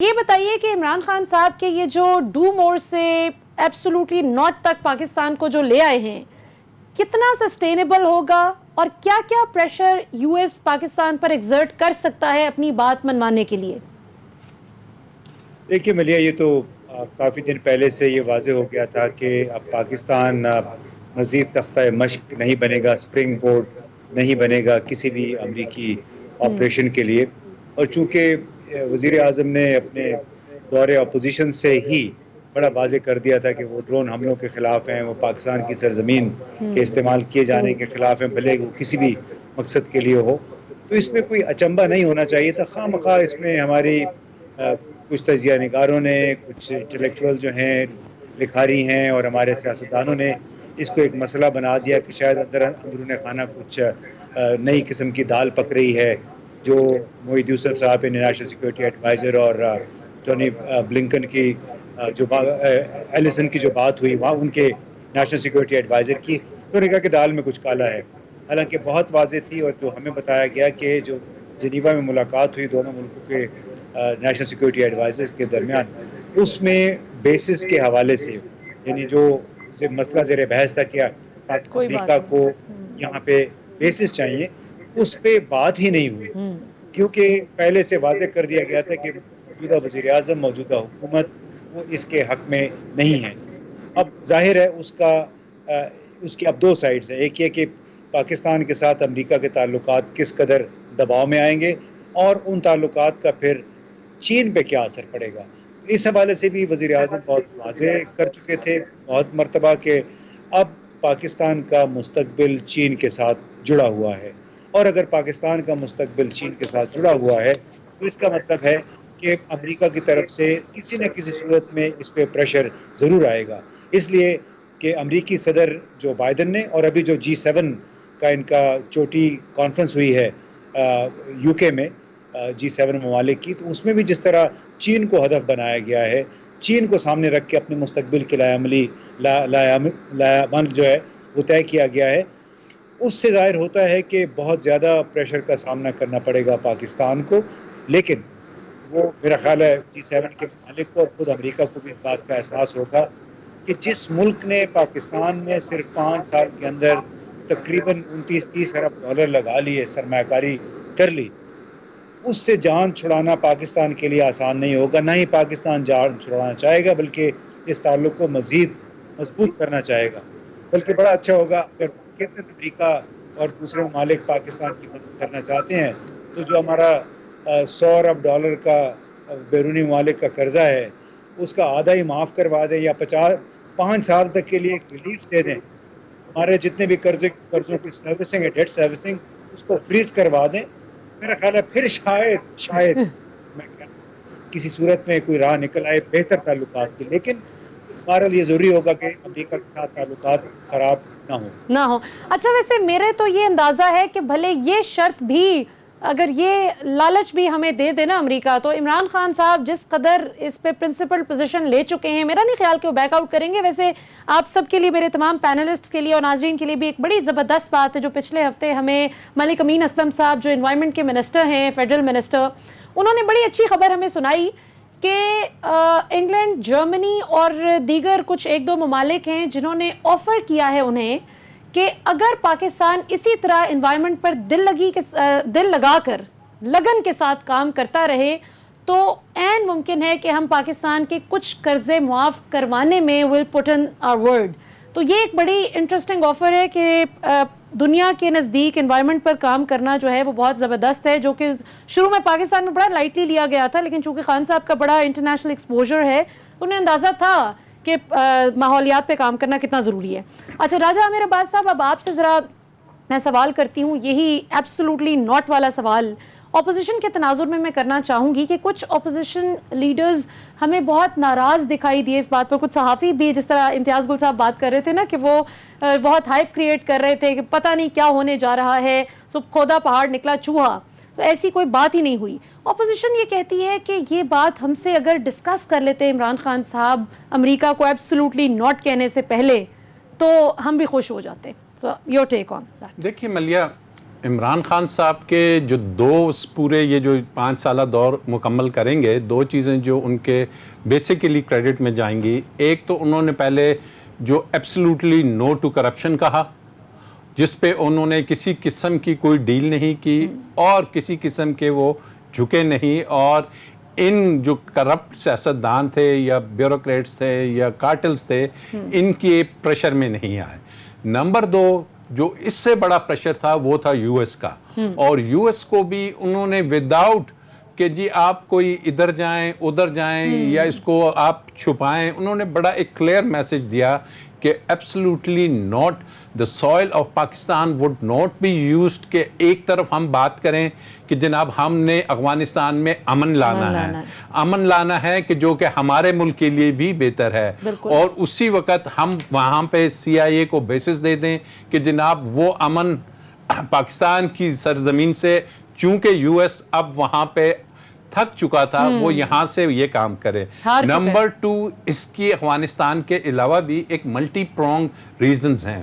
یہ بتائیے کہ عمران خان صاحب کے یہ جو ڈو مور سے ایبسولوٹلی ناٹ تک پاکستان کو جو لے آئے ہیں کتنا سسٹینیبل ہوگا اور کیا کیا پریشر یو ایس پاکستان پر ایگزرٹ کر سکتا ہے اپنی بات منوانے کے لیے؟ دیکھیے ملیہ، یہ تو کافی دن پہلے سے یہ واضح ہو گیا تھا کہ اب پاکستان مزید تختہ مشق نہیں بنے گا، سپرنگ بورڈ نہیں بنے گا کسی بھی امریکی آپریشن کے لیے. اور چونکہ وزیر اعظم نے اپنے دور اپوزیشن سے ہی بڑا واضح کر دیا تھا کہ وہ ڈرون حملوں کے خلاف ہیں، وہ پاکستان کی سرزمین کے استعمال کیے جانے کے خلاف ہیں، بھلے وہ کسی بھی مقصد کے لیے ہو، تو اس میں کوئی اچنبھا نہیں ہونا چاہیے تھا. خواہ مخواہ اس میں ہماری کچھ تجزیہ نگاروں نے، کچھ انٹلیکچوئل جو ہیں، لکھاری ہیں، اور ہمارے سیاستدانوں نے اس کو ایک مسئلہ بنا دیا کہ شاید اندرون خانہ کچھ نئی قسم کی دال پک رہی ہے. جو محیط یوسف صاحب نیشنل سیکورٹی ایڈوائزر اور ٹونی بلنکن کی جو ایلیسن کی جو بات ہوئی وہاں ان کے نیشنل سیکورٹی ایڈوائزر کی، انہوں نے کہا کہ دال میں کچھ کالا ہے. حالانکہ بہت واضح تھی، اور جو ہمیں بتایا گیا کہ جو جنیوا میں ملاقات ہوئی دونوں ملکوں کے نیشنل سیکورٹی ایڈوائزرز کے درمیان، اس میں بیسس کے حوالے سے، یعنی جو مسئلہ زیر بحث تھا کہ امریکہ کو یہاں پہ بیسس چاہیے، اس پہ بات ہی نہیں ہوئی، کیونکہ پہلے سے واضح کر دیا گیا تھا کہ موجودہ وزیر اعظم، موجودہ حکومت وہ اس کے حق میں نہیں ہے. اب ظاہر ہے اس کی اب دو سائڈز ہیں. ایک یہ کہ پاکستان کے ساتھ امریکہ کے تعلقات کس قدر دباؤ میں آئیں گے، اور ان تعلقات کا پھر چین پہ کیا اثر پڑے گا. اس حوالے سے بھی وزیر اعظم بہت واضح کر چکے تھے بہت مرتبہ کہ اب پاکستان کا مستقبل چین کے ساتھ جڑا ہوا ہے، اور اگر پاکستان کا مستقبل چین کے ساتھ جڑا ہوا ہے تو اس کا مطلب ہے کہ امریکہ کی طرف سے کسی نہ کسی صورت میں اس پہ پریشر ضرور آئے گا. اس لیے کہ امریکی صدر جو بائیڈن نے، اور ابھی جو G7 کا ان کا چوٹی کانفرنس ہوئی ہے یو کے میں G7 ممالک کی، تو اس میں بھی جس طرح چین کو ہدف بنایا گیا ہے، چین کو سامنے رکھ کے اپنے مستقبل کے لائحہ بند جو ہے وہ طے کیا گیا ہے. اس سے ظاہر ہوتا ہے کہ بہت زیادہ پریشر کا سامنا کرنا پڑے گا پاکستان کو. لیکن وہ میرا خیال ہے G7 کے ممالک کو اور خود امریکہ کو بھی اس بات کا احساس ہوگا کہ جس ملک نے پاکستان میں صرف 5 سال کے اندر تقریباً 29-30 ارب ڈالر لگا لیے، سرمایہ کاری کر لی، اس سے جان چھڑانا پاکستان کے لیے آسان نہیں ہوگا. نہ ہی پاکستان جان چھڑانا چاہے گا، بلکہ اس تعلق کو مزید مضبوط کرنا چاہے گا. بلکہ بڑا اچھا ہوگا اگر امریکہ اور دوسرے ممالک پاکستان کی مدد کرنا چاہتے ہیں تو جو ہمارا 100 ارب ڈالر کا بیرونی ممالک کا قرضہ ہے اس کا آدھا ہی معاف کروا دیں، یا 5 سال تک کے لیے ایک ریلیف دے دیں. ہمارے جتنے بھی قرضوں کی سروسنگ ہے، ڈیٹ سروسنگ، اس کو فریز کروا دیں. میرا خیال ہے پھر شاید کسی صورت میں کوئی راہ نکل آئے بہتر تعلقات کی. لیکن ہمارے لیے ضروری ہوگا کہ امریکہ کے ساتھ تعلقات خراب نہ ہو. اچھا، ویسے میرے تو یہ اندازہ ہے کہ بھلے یہ شرط بھی، اگر یہ لالچ بھی ہمیں دے دینا امریکہ، تو عمران خان صاحب جس قدر اس پہ پرنسپل پوزیشن لے چکے ہیں، میرا نہیں خیال کہ وہ بیک آؤٹ کریں گے. ویسے آپ سب کے لیے، میرے تمام پینلسٹ کے لیے اور ناظرین کے لیے بھی ایک بڑی زبردست بات ہے جو پچھلے ہفتے ہمیں ملک امین اسلم صاحب جو انوائرمنٹ کے منسٹر ہیں، فیڈرل منسٹر، انہوں نے بڑی اچھی خبر ہمیں سنائی کہ انگلینڈ، جرمنی اور دیگر کچھ 1-2 ممالک ہیں جنہوں نے آفر کیا ہے انہیں کہ اگر پاکستان اسی طرح انوائرمنٹ پر دل لگا کر لگن کے ساتھ کام کرتا رہے تو عین ممکن ہے کہ ہم پاکستان کے کچھ قرضے معاف کروانے میں ول پٹ ان آور ورڈ. تو یہ ایک بڑی انٹرسٹنگ آفر ہے کہ دنیا کے نزدیک انوائرمنٹ پر کام کرنا جو ہے وہ بہت زبردست ہے، جو کہ شروع میں پاکستان میں بڑا لائٹلی لیا گیا تھا، لیکن چونکہ خان صاحب کا بڑا انٹرنیشنل ایکسپوجر ہے تو انہیں اندازہ تھا کہ ماحولیات پہ کام کرنا کتنا ضروری ہے. اچھا راجہ عامر عباس صاحب، اب آپ سے ذرا میں سوال کرتی ہوں، یہی ایبسولوٹلی ناٹ والا سوال اپوزیشن کے تناظر میں کرنا چاہوں گی کہ کچھ اپوزیشن لیڈرز ہمیں بہت ناراض دکھائی دیے اس بات پر. کچھ صحافی بھی، جس طرح امتیاز گل صاحب بات کر رہے تھے نا کہ وہ بہت ہائپ کریٹ کر رہے تھے کہ پتہ نہیں کیا ہونے جا رہا ہے، سب کھودا پہاڑ نکلا چوہا، تو ایسی کوئی بات ہی نہیں ہوئی. اپوزیشن یہ کہتی ہے کہ یہ بات ہم سے اگر ڈسکس کر لیتے عمران خان صاحب امریکہ کو ایبسولوٹلی ناٹ کہنے سے پہلے تو ہم بھی خوش ہو جاتے. So your take on that. دیکھیے ملیہ، عمران خان صاحب کے جو پورے یہ جو 5 سالہ دور مکمل کریں گے، 2 چیزیں جو ان کے بیسیکلی کریڈٹ میں جائیں گی. ایک تو انہوں نے پہلے جو ایبسلیوٹلی نو ٹو کرپشن کہا، جس پہ انہوں نے کسی قسم کی کوئی ڈیل نہیں کی اور کسی قسم کے وہ جھکے نہیں، اور ان جو کرپٹ سیاستدان تھے یا بیوروکریٹس تھے یا کارٹلز تھے، ان کے پریشر میں نہیں آئے. نمبر 2، جو اس سے بڑا پریشر تھا وہ تھا یو ایس کا، اور یو ایس کو بھی انہوں نے وداؤٹ کہ جی آپ کوئی ادھر جائیں ادھر جائیں یا اس کو آپ چھپائیں، انہوں نے بڑا ایک کلیئر میسج دیا کہ absolutely not, the soil of Pakistan would not be used کہ ایک طرف ہم بات کریں کہ جناب ہم نے افغانستان میں امن لانا ہے کہ جو کہ ہمارے ملک کے لیے بھی بہتر ہے، اور اسی وقت ہم وہاں پہ سی آئی اے کو بیسس دے دیں کہ جناب وہ امن پاکستان کی سرزمین سے، چونکہ یو ایس اب وہاں پہ تھک چکا تھا، وہ یہاں سے یہ کام کرے. نمبر 2، اس کی افغانستان کے علاوہ بھی ایک ملٹی پرونگ ریزنز ہیں.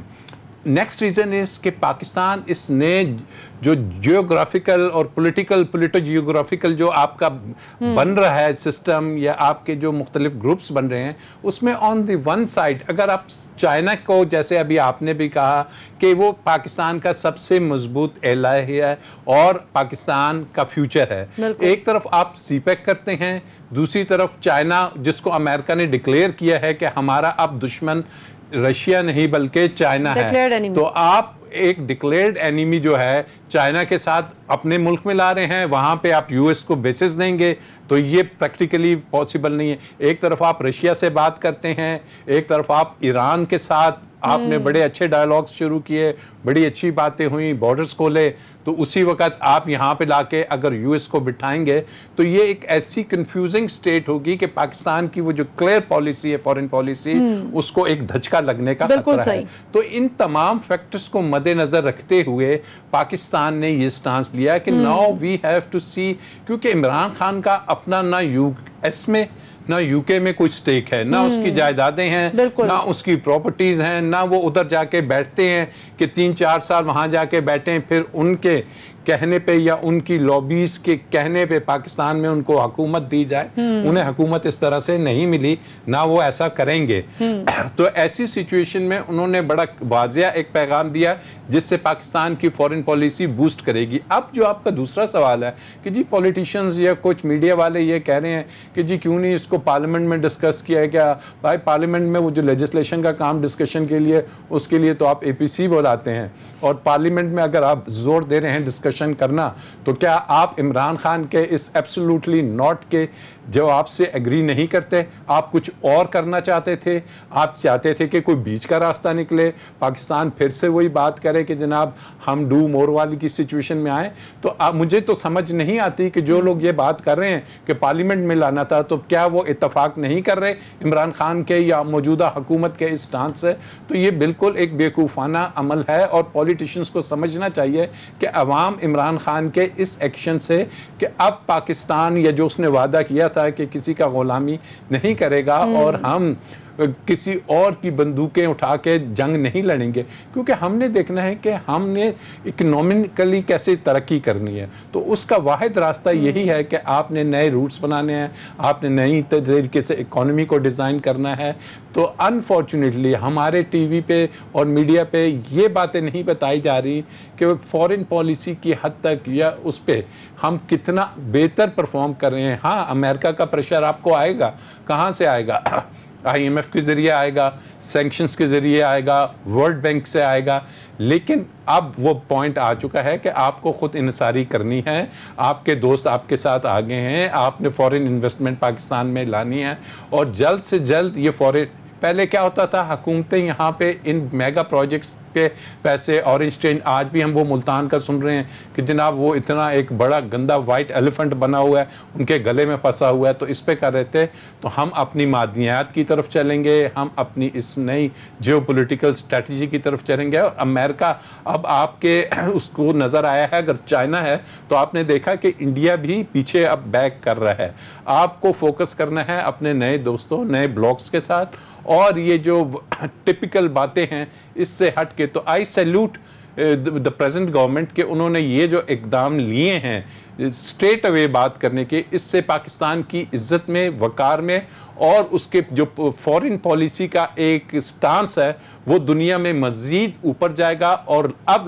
نیکسٹ ریزن اس کہ پاکستان اس نے جو جیوگرافیکل اور پولیٹو جیوگرافیکل جو آپ کا بن رہا ہے سسٹم، یا آپ کے جو مختلف گروپس بن رہے ہیں، اس میں آن دی ون سائڈ اگر آپ چائنا کو، جیسے ابھی آپ نے بھی کہا کہ وہ پاکستان کا سب سے مضبوط ایلائی ہے اور پاکستان کا فیوچر ہے، ایک طرف آپ سی پیک کرتے ہیں، دوسری طرف چائنا جس کو امریکہ نے ڈکلیئر کیا ہے کہ ہمارا اب دشمن رشیا نہیں بلکہ چائنا ہے، تو آپ ایک ڈکلیئرڈ اینیمی جو ہے چائنا کے ساتھ اپنے ملک میں لا رہے ہیں، وہاں پہ آپ یو ایس کو بیسس دیں گے، تو یہ پریکٹیکلی پاسبل نہیں ہے. ایک طرف آپ رشیا سے بات کرتے ہیں، ایک طرف آپ ایران کے ساتھ آپ نے بڑے اچھے ڈائیلاگز شروع کیے، بڑی اچھی باتیں ہوئیں، بارڈرز کھولے، تو اسی وقت آپ یہاں پہ لا کے اگر یو ایس کو بٹھائیں گے تو یہ ایک ایسی کنفیوزنگ سٹیٹ ہوگی کہ پاکستان کی وہ جو کلیئر پالیسی ہے، فورن پالیسی، اس کو ایک دھچکا لگنے کا خطرہ ہے. تو ان تمام فیکٹرز کو مد نظر رکھتے ہوئے پاکستان نے یہ سٹانس لیا کہ ناؤ وی ہیو ٹو سی، کیونکہ عمران خان کا اپنا نہ یو ایس میں نہ یو کے میں کوئی سٹیک ہے، نہ اس کی جائیدادیں ہیں، نہ اس کی پراپرٹیز ہیں، نہ وہ ادھر جا کے بیٹھتے ہیں کہ 3-4 سال وہاں جا کے بیٹھیں، پھر ان کے کہنے پہ یا ان کی لابیز کے کہنے پہ پاکستان میں ان کو حکومت دی جائے. انہیں حکومت اس طرح سے نہیں ملی، نہ وہ ایسا کریں گے. تو ایسی سچویشن میں انہوں نے بڑا واضح ایک پیغام دیا جس سے پاکستان کی فورن پالیسی بوسٹ کرے گی. اب جو آپ کا دوسرا سوال ہے کہ جی پولیٹیشنز یا کچھ میڈیا والے یہ کہہ رہے ہیں کہ جی کیوں نہیں اس کو پارلیمنٹ میں ڈسکس کیا ہے. کیا بھائی پارلیمنٹ میں وہ جو لیجسلیشن کا کام ڈسکشن کے لیے، اس کے لیے تو آپ اے پی سی بلاتے ہیں، اور پارلیمنٹ میں اگر آپ زور دے رہے ہیں ڈسکشن کرنا، تو کیا آپ عمران خان کے اس ایبسلیوٹلی ناٹ کے جواب سے ایگری نہیں کرتے؟ آپ کچھ اور کرنا چاہتے تھے، آپ چاہتے تھے کہ کوئی بیچ کا راستہ نکلے، پاکستان پھر سے وہی بات کرے کہ جناب ہم ڈو مور والی کی سچویشن میں آئیں. تو مجھے تو سمجھ نہیں آتی کہ جو لوگ یہ بات کر رہے ہیں کہ پارلیمنٹ میں لانا تھا، تو کیا وہ اتفاق نہیں کر رہے عمران خان کے یا موجودہ حکومت کے اس سٹانس سے؟ تو یہ بالکل ایک بیوقوفانہ عمل ہے، اور پولیٹیشنز کو سمجھنا چاہیے کہ عوام عمران خان کے اس ایکشن سے کہ اب پاکستان یا جو اس نے وعدہ کیا تھا کہ کسی کا غلامی نہیں کرے گا اور ہم کسی اور کی بندوقیں اٹھا کے جنگ نہیں لڑیں گے، کیونکہ ہم نے دیکھنا ہے کہ ہم نے اکنامکلی کیسے ترقی کرنی ہے. تو اس کا واحد راستہ یہی ہے کہ آپ نے نئے روٹس بنانے ہیں، آپ نے نئی طریقے سے اکانومی کو ڈیزائن کرنا ہے. تو انفارچونیٹلی ہمارے ٹی وی پہ اور میڈیا پہ یہ باتیں نہیں بتائی جا رہی کہ فورن پالیسی کی حد تک یا اس پہ ہم کتنا بہتر پرفارم کر رہے ہیں. ہاں امریکہ کا پریشر آپ کو آئے گا، کہاں سے آئے گا؟ آئی ایم ایف کے ذریعے آئے گا، سینکشنز کے ذریعے آئے گا، ورلڈ بینک سے آئے گا، لیکن اب وہ پوائنٹ آ چکا ہے کہ آپ کو خود انحصاری کرنی ہے. آپ کے دوست آپ کے ساتھ آگے ہیں، آپ نے فورن انویسٹمنٹ پاکستان میں لانی ہے، اور جلد سے جلد یہ فورن، پہلے کیا ہوتا تھا حکومتیں یہاں پہ ان میگا پروجیکٹس کے پیسے، اورنج ٹرین، آج بھی ہم وہ ملتان کا سن رہے ہیں کہ جناب وہ اتنا ایک بڑا گندا وائٹ ایلیفنٹ بنا ہوا ہے، ان کے گلے میں پھنسا ہوا ہے، تو اس پہ کر رہے تھے. تو ہم اپنی معدنیات کی طرف چلیں گے، ہم اپنی اس نئی جیو پولیٹیکل اسٹریٹجی کی طرف چلیں گے. اور امریکہ اب آپ کے اس کو نظر آیا ہے، اگر چائنا ہے تو آپ نے دیکھا کہ انڈیا بھی پیچھے اب بیک کر رہا ہے. آپ کو فوکس کرنا ہے اپنے نئے دوستوں، نئے بلاکس کے ساتھ، اور یہ جو ٹپیکل باتیں ہیں اس سے ہٹ کے. تو آئی سیلوٹ دا پریزنٹ گورنمنٹ کہ انہوں نے یہ جو اقدام لیے ہیں اسٹریٹ اوے بات کرنے کے، اس سے پاکستان کی عزت میں، وقار میں، اور اس کے جو فورن پالیسی کا ایک سٹانس ہے وہ دنیا میں مزید اوپر جائے گا، اور اب